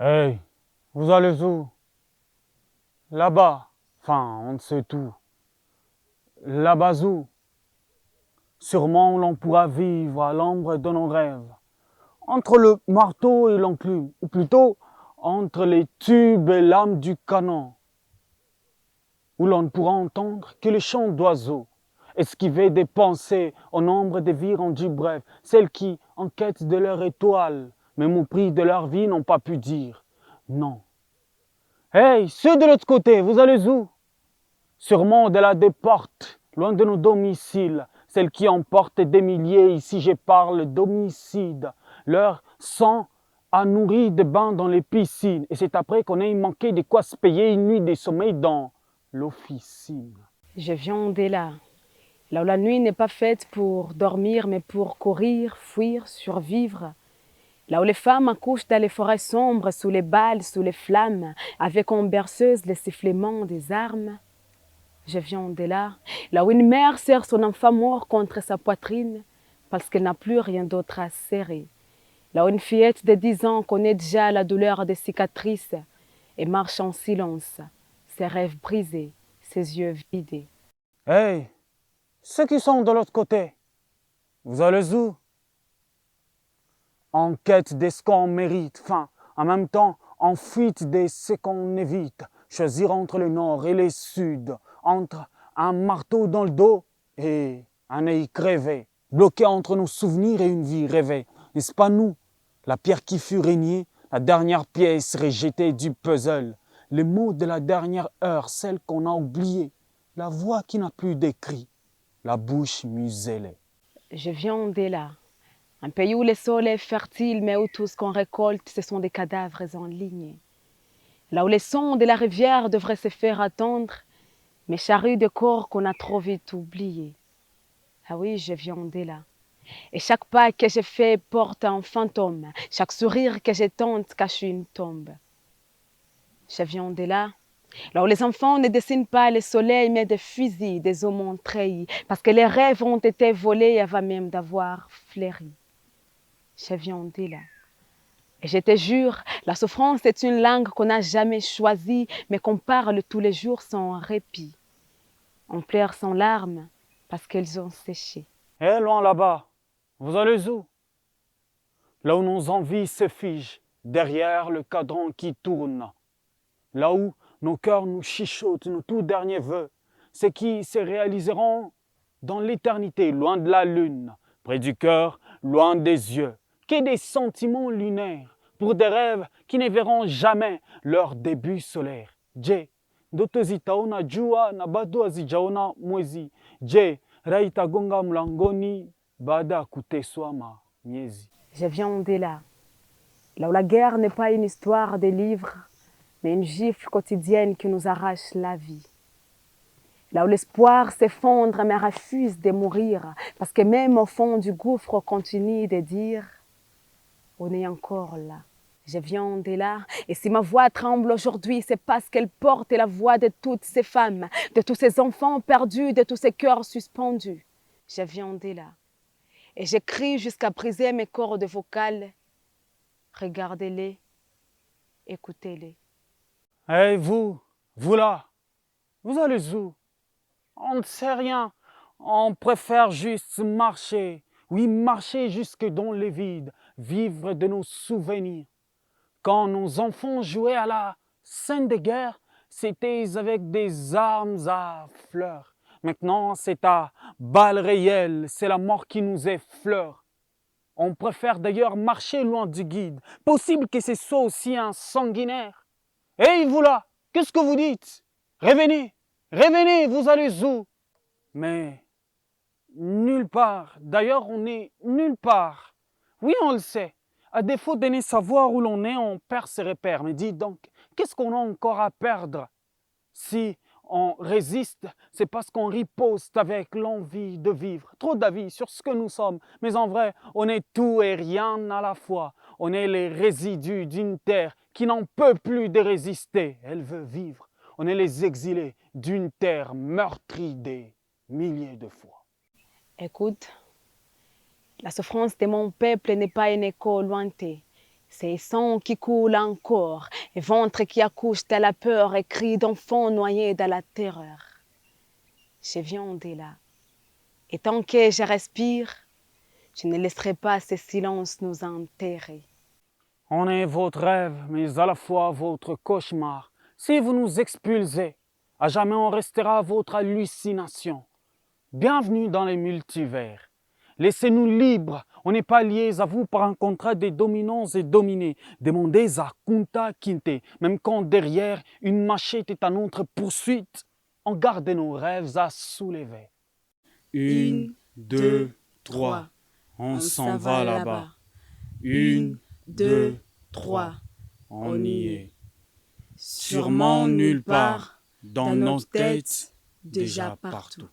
Hey, vous allez où? Là-bas. Enfin, on ne sait tout. Là-bas où? Sûrement l'on pourra vivre à l'ombre de nos rêves. Entre le marteau et l'enclume, ou plutôt entre les tubes et lames du canon, où l'on ne pourra entendre que les chants d'oiseaux, esquiver des pensées au nombre des vies rendues brèves, celles qui, en quête de leur étoile, même au prix de leur vie, n'ont pas pu dire non. Hey, ceux de l'autre côté, vous allez où? Sûrement au-delà des portes, loin de nos domiciles, celles qui emportent des milliers, ici je parle d'homicide. Leur sang a nourri des bains dans les piscines, et c'est après qu'on ait manqué de quoi se payer une nuit de sommeil dans l'officine. Je viens de là où la nuit n'est pas faite pour dormir, mais pour courir, fuir, survivre. Là où les femmes accouchent dans les forêts sombres, sous les balles, sous les flammes, avec en berceuse les sifflements des armes. Je viens de là où une mère serre son enfant mort contre sa poitrine, parce qu'elle n'a plus rien d'autre à serrer. Là où une fillette de 10 ans connaît déjà la douleur des cicatrices et marche en silence, ses rêves brisés, ses yeux vidés. Hey, ceux qui sont de l'autre côté, vous allez où? En quête de ce qu'on mérite, enfin, en même temps, en fuite de ce qu'on évite. Choisir entre le nord et le sud, entre un marteau dans le dos et un œil crevé, bloqué entre nos souvenirs et une vie rêvée. N'est-ce pas nous, la pierre qui fut régnée, la dernière pièce rejetée du puzzle, les mots de la dernière heure, celle qu'on a oubliée, la voix qui n'a plus d'écrit, la bouche muselée. Je viens de un pays où le sol est fertile, mais où tout ce qu'on récolte, ce sont des cadavres en ligne. Là où les sons de la rivière devraient se faire attendre, mais charrues de corps qu'on a trop vite oubliés. Ah oui, je viens de Et chaque pas que je fais porte un fantôme. Chaque sourire que je tente cache une tombe. Je viens de là où les enfants ne dessinent pas le soleil, mais des fusils, des hommes trahis, parce que les rêves ont été volés avant même d'avoir fleuri. Je viens de Et je te jure, la souffrance est une langue qu'on n'a jamais choisie, mais qu'on parle tous les jours sans répit. On pleure sans larmes parce qu'elles ont séché. Et loin là-bas, vous allez où? Là où nos envies se figent, derrière le cadran qui tourne. Là où nos cœurs nous chuchotent nos tout derniers vœux, ceux qui se réaliseront dans l'éternité, loin de la lune, près du cœur, loin des yeux. Que des sentiments lunaires pour des rêves qui ne verront jamais leur début solaire. Je, ndoto zitaona jua na bado hazijaona mwezi. Je, raitagonga mlangoni baada ya kuteswa miezi. Je viens de là où la guerre n'est pas une histoire de livres, mais une gifle quotidienne qui nous arrache la vie. Là où l'espoir s'effondre mais refuse de mourir, parce que même au fond du gouffre, on continue de dire « on est encore là ». Je viens de et si ma voix tremble aujourd'hui, c'est parce qu'elle porte la voix de toutes ces femmes, de tous ces enfants perdus, de tous ces cœurs suspendus. Je viens de et je crie jusqu'à briser mes cordes vocales. Regardez-les, écoutez-les. Et vous là, vous allez où? On ne sait rien. On préfère juste marcher. Oui, marcher jusque dans les vides, vivre de nos souvenirs. Quand nos enfants jouaient à la scène de guerre, c'était avec des armes à fleurs. Maintenant, c'est à balles réelles, c'est la mort qui nous effleure. On préfère d'ailleurs marcher loin du guide. Possible que ce soit aussi un sanguinaire. Hey, vous là, qu'est-ce que vous dites? Revenez, revenez, vous allez où? Mais nulle part. D'ailleurs, on n'est nulle part. Oui, on le sait. À défaut de ne savoir où l'on est, on perd ses repères. Mais dis donc, qu'est-ce qu'on a encore à perdre? Si on résiste, c'est parce qu'on riposte avec l'envie de vivre. Trop d'avis sur ce que nous sommes. Mais en vrai, on est tout et rien à la fois. On est les résidus d'une terre qui n'en peut plus de résister. Elle veut vivre. On est les exilés d'une terre meurtrie des milliers de fois. Écoute, la souffrance de mon peuple n'est pas un écho lointain. Ces sangs qui coulent encore, et ventre qui accouche à la peur, et cris d'enfants noyés dans la terreur. Je viendrai là, et tant que je respire, je ne laisserai pas ces silences nous enterrer. On est votre rêve, mais à la fois votre cauchemar. Si vous nous expulsez, à jamais on restera votre hallucination. Bienvenue dans les multivers. Laissez-nous libres, on n'est pas liés à vous par un contrat des dominants et dominés. Demandez à Kunta Kinte, même quand derrière une machette est à notre poursuite, on garde nos rêves à soulever. 1, 2, 3, on s'en va là-bas. 1, 2, 3, on y est. Sûrement nulle part, dans nos têtes, déjà partout.